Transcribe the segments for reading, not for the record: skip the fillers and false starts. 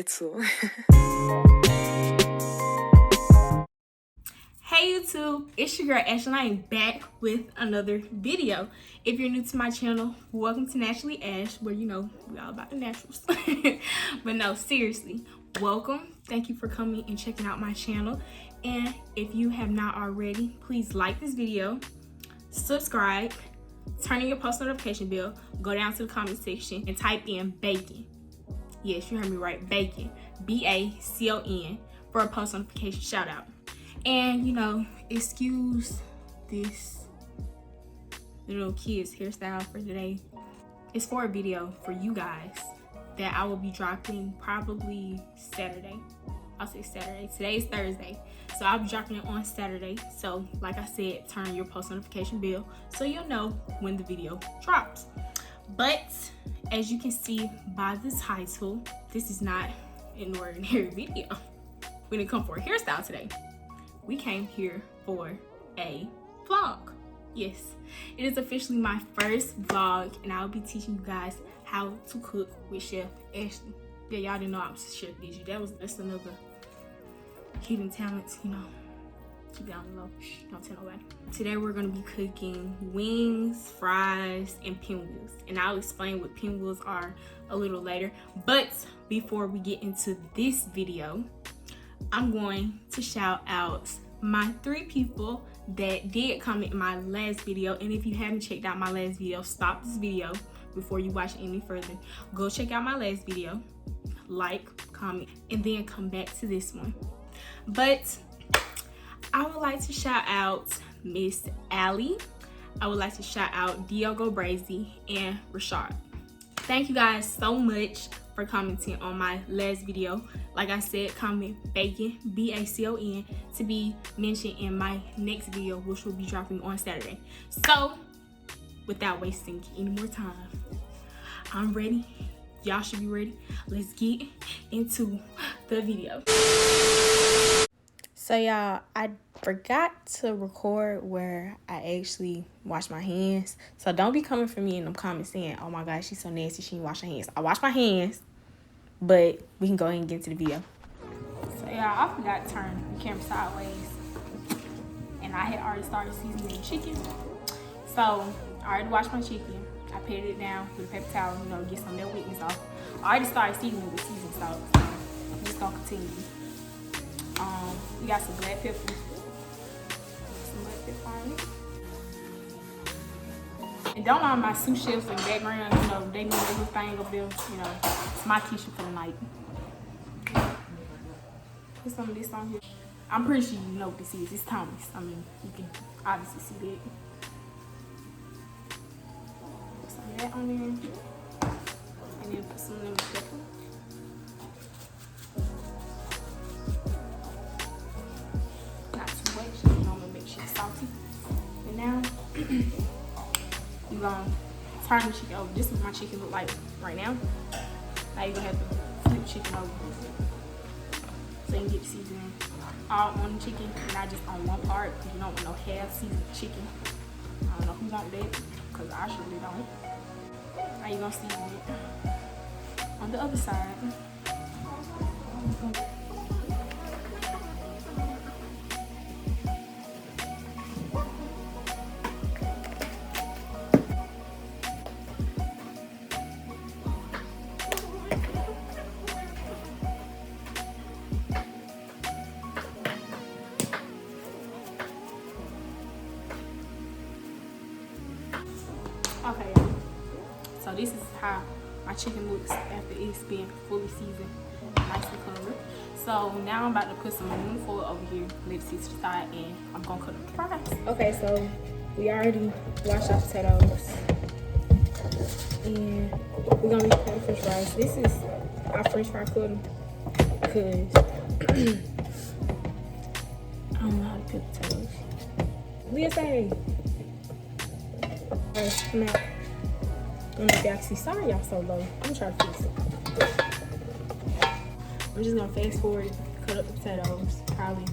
too. Hey YouTube, it's your girl Ashley and I am back with another video. If you're new to my channel, welcome to Naturally Ash, where we all about the naturals. But no, seriously, welcome. Thank you for coming and checking out my channel. And if you have not already, please like this video, subscribe, turn on your post notification bell, go down to the comment section and type in bacon. Yes, you heard me right, bacon, BACON, for a post notification shout out. And excuse this little kid's hairstyle for today. It's for a video for you guys that I will be dropping probably Saturday. I'll say Saturday. Today is Thursday, so I'll be dropping it on Saturday. So like I said, turn your post notification bell so you'll know when the video drops. But as you can see by the title, this is not an ordinary video. We didn't come for a hairstyle today. We came here for a vlog. Yes, it is officially my first vlog, and I'll be teaching you guys how to cook with Chef Ashley. Yeah, y'all didn't know I was Chef Digi. That's another hidden talent, Keep it on the low. Shh, don't tell nobody. Today we're gonna be cooking wings, fries, and pinwheels. And I'll explain what pinwheels are a little later. But before we get into this video, I'm going to shout out my 3 people that did comment in my last video. And if you haven't checked out my last video, stop this video before you watch it any further. Go check out my last video, like, comment, and then come back to this one. But I would like to shout out Miss Allie. I would like to shout out Diogo Brazy and Rashad. Thank you guys so much for commenting on my last video. Like I said, comment bacon, BACON, to be mentioned in my next video, which will be dropping on Saturday. So without wasting any more time, I'm ready. Y'all should be ready. Let's get into the video. So y'all, I forgot to record where I actually wash my hands. So don't be coming for me in them comments saying, oh my gosh, she's so nasty, she didn't wash her hands. I wash my hands, but we can go ahead and get into the video. So y'all, I forgot to turn the camera sideways. And I had already started seasoning the chicken. So I already washed my chicken. I patted it down with a paper towel, get some of that wetness off. I already started seasoning with seasoning salt. So I'm just gonna continue. We got some black pepper. Some black pepper on it. And don't mind my sous chefs in the background, they do their little thing up there, it's my kitchen for the night. Put some of this on here. I'm pretty sure you know what this is. It's Thomas. I mean, you can obviously see that. Put some of that on there. And then put some of the pepper. And now you're gonna turn the chicken over. This is what my chicken look like right now. Now you're gonna have to flip the chicken over so you can get the seasoning all on the chicken, not just on one part, because you don't want no half seasoned chicken. I don't know who want that, because I surely don't. Now you're gonna season it on the other side. Okay, so this is how my chicken looks after it's been fully seasoned, nicely covered. So now I'm about to put some aluminum foil over here, let it sit to the side, and I'm gonna cut up the fries. Okay, so we already washed our potatoes, and we're gonna be cutting french fries. This is our french fry cutter, because I don't know how to cut potatoes. Leah say. Alright, come out. I'm gonna actually, sorry y'all so low. I'm gonna try to fix it. I'm just gonna fast forward, cut up the potatoes, probably.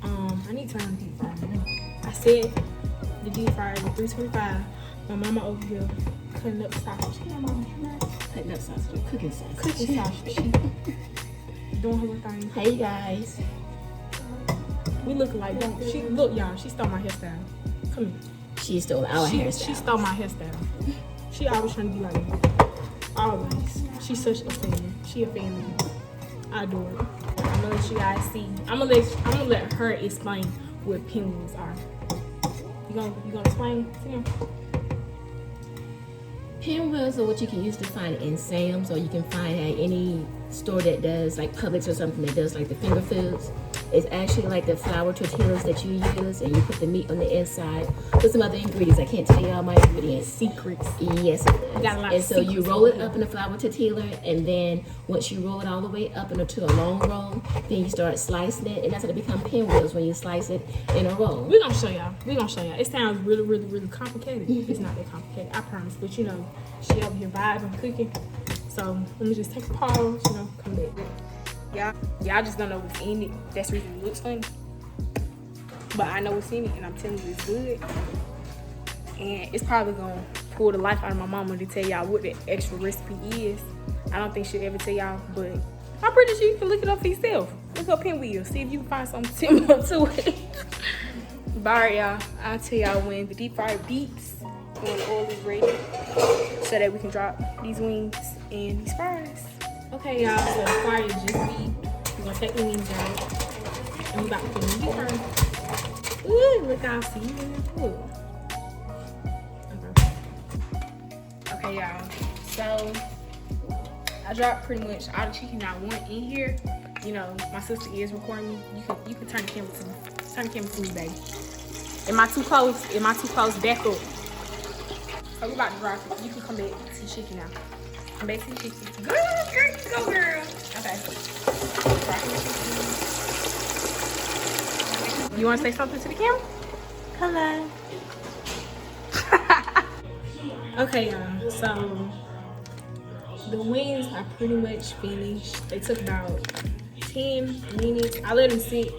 I need to turn on the deep fryer. I said the deep fryer is 325. My mama over here cutting up sausage. Yeah, mama, cutting up sausage, cooking sausage. Cooking sausage. doing her little thing. Hey guys. We look like, don't she? Look, y'all. She stole my hairstyle. Come here. She stole our hairstyle. She stole my hairstyle. She always trying to be like me. Always. She's such a fan. She a fan of me. I adore her. I'm gonna let you guys see. I'm gonna let her explain what pinwheels are. You gonna explain to them? Pinwheels are what you can use to find in Sam's, or you can find at any store that does, like Publix or something, that does like the finger foods. It's actually like the flour tortillas that you use, and you put the meat on the inside with some other ingredients. I can't tell you all my ingredients. Secrets. Yes, it does. Got a lot And of so you secrets roll it over up in a flour tortilla, and then once you roll it all the way up into a long roll, then you start slicing it, and that's how they become pinwheels, when you slice it in a roll. We're gonna show y'all. It sounds really, really, really complicated. It's not that complicated, I promise. But you know, she over here vibing, cooking. So let me just take a pause, you know, come back. Y'all just don't know what's in it. That's the reason it looks funny. But I know what's in it, and I'm telling you it's good. And it's probably gonna pull the life out of my mama to tell y'all what the extra recipe is. I don't think she'll ever tell y'all, but I'm pretty sure you can look it up for yourself. Look up pinwheel, see if you can find something similar to it. But alright, y'all, I'll tell y'all when the deep fryer beeps, when the oil is ready, so that we can drop these wings and these fries. Okay, y'all, so the fire just beat. We're gonna take the wings out, and we about to put them in the deep fryer. Ooh, look how seasoning. Ooh. Okay, y'all, so I dropped pretty much all the chicken I want in here. You know, my sister is recording me. You can turn the camera to me. Turn the camera to me, baby. Am I too close? Back up. So we about to drop it. You can come back to the chicken now. Come back to the chicken. Girl, there you go, girl. Okay. You want to say something to the camera? Hello. Okay, y'all. So the wings are pretty much finished. They took about 10 minutes. I let them sit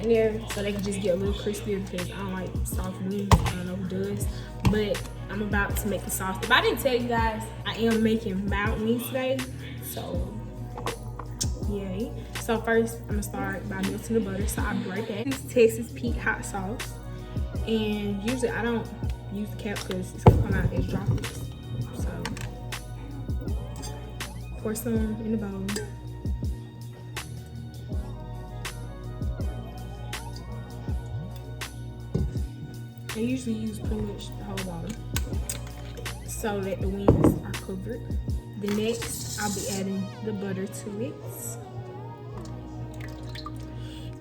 in there so they can just get a little crispier, because I don't like soft wings. I don't know who does. But I'm about to make the sauce. If I didn't tell you guys, I am making mild wings today. So yay. So first I'm gonna start by melting the butter. So I'll be right back. This is Texas Pete hot sauce. And usually I don't use the cap because it's gonna come out as droplets. So pour some in the bowl. I usually use pretty much the whole bottle so that the wings are covered. The next, I'll be adding the butter to it.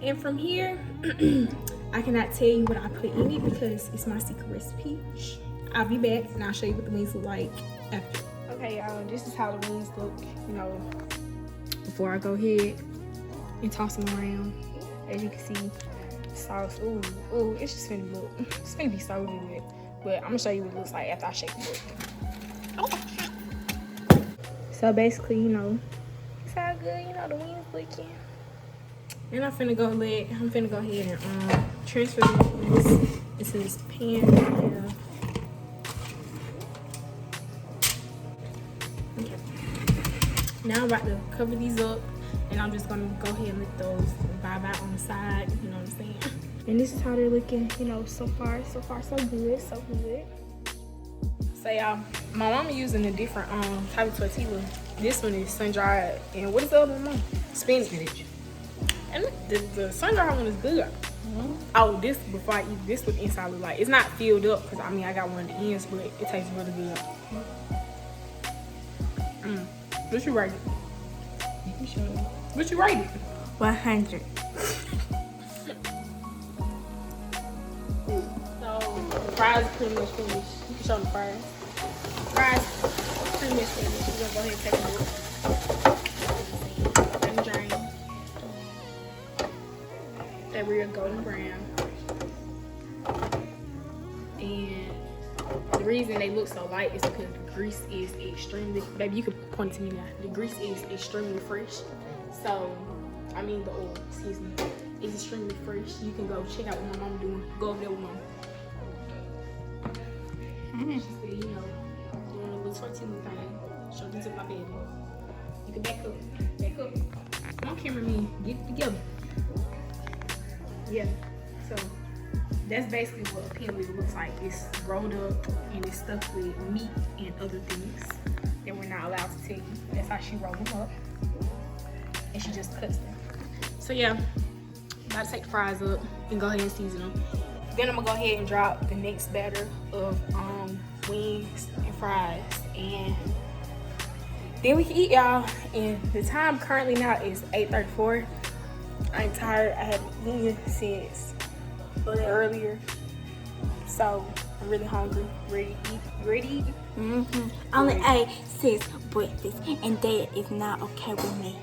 And from here, I cannot tell you what I put in it because it's my secret recipe. I'll be back and I'll show you what the wings look like after. Okay, y'all, this is how the wings look, you know, before I go ahead and toss them around. As you can see, sauce, ooh, it's just finna look, it's finna be so good. But I'm gonna show you what it looks like after I shake it up. So basically, you know, it's how good, you know, the wings looking. And I'm finna go ahead and transfer this into this pan right here. Okay. Now I'm about to cover these up, and I'm just gonna go ahead and let those vibe out on the side, you know what I'm saying? And this is how they're looking, you know, so far so good, so good. So y'all, my mama using a different type of tortilla. This one is sun-dried, and what is the other one, Mom? Spinach. And the sun-dried one is good. Oh, this, before I eat this, what the inside look like. It's not filled up, because I mean I got one of the ends, but it tastes really good. What you rate it? What you rate it? 100. So the fries are pretty much finished. You can show them the fries. Fries pretty much finished. We're gonna go ahead and take a look. Let me drain. That real golden brown. And the reason they look so light is because the grease is extremely, baby, you can point it to me now. The grease is extremely fresh. So, I mean the oil, excuse me, is extremely fresh. You can go check out what my mama doing. Go over there with mama. She's still, you know, doing a little tortilla thing. Show this to my baby. You can back up, back up. Come on, cameraman, get it together. Yeah, so that's basically what a pinwheel looks like. It's rolled up and it's stuffed with meat and other things that we're not allowed to tell you. That's how she rolled them up. And she just cuts them. So yeah, about to take the fries up and go ahead and season them. Then I'm gonna go ahead and drop the next batter of wings and fries, and then we can eat, y'all. And the time currently now is 8:34. I'm tired. I haven't eaten since earlier, so I'm really hungry. Ready to eat? Ready to eat? Only ate since breakfast, and that is not okay with me.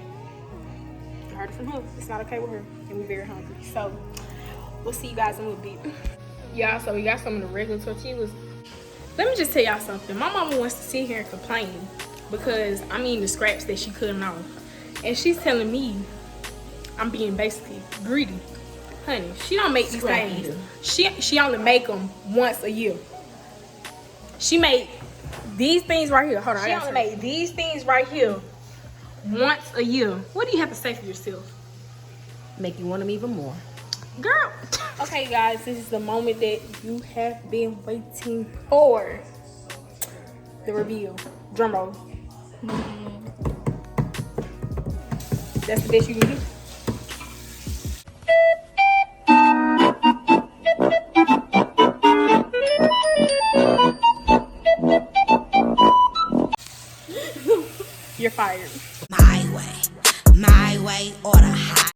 I heard it from her. It's not okay with her, and we're very hungry. So we'll see you guys in a little bit. Y'all, so we got some of the regular tortillas. Let me just tell y'all something. My mama wants to sit here and complain because I'm eating the scraps that she cutting off, and she's telling me I'm being basically greedy. Honey, she don't make these things. She only make them once a year. She made these things right here. Hold on, she only made these things right here once a year. What do you have to say for yourself? Make you want them even more. Girl. Okay, guys, this is the moment that you have been waiting for. The reveal. Drum roll. That's the best you can do. You're fired. My way, or the high.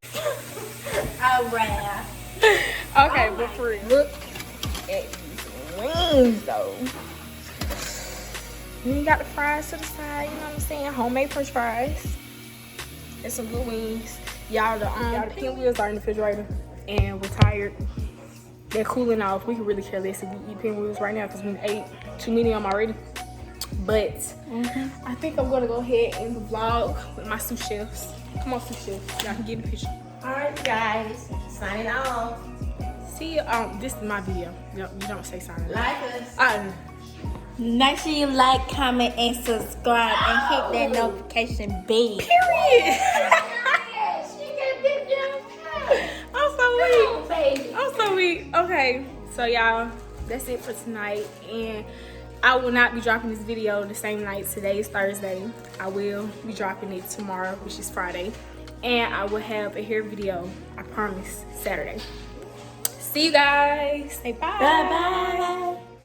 Alright. Okay, but for real, look at these wings though. And you got the fries to the side, you know what I'm saying? Homemade french fries. And some good wings. Y'all, the pinwheels are in the refrigerator and we're tired. They're cooling off. We can really care less if we eat pinwheels right now because we ate too many of them already. But I think I'm gonna go ahead and vlog with my sous chefs. Come on, sous chefs. Y'all can get in the picture. Alright, guys, signing off. See, this is my video. You don't say signing off. Like us. Make sure you like, comment, and subscribe, and hit that notification bell. Period. I'm so weak. Baby. I'm so weak. Okay, so y'all, that's it for tonight. And I will not be dropping this video the same night. Today is Thursday. I will be dropping it tomorrow, which is Friday. And I will have a hair video, I promise, Saturday. See you guys. Say bye. Bye-bye.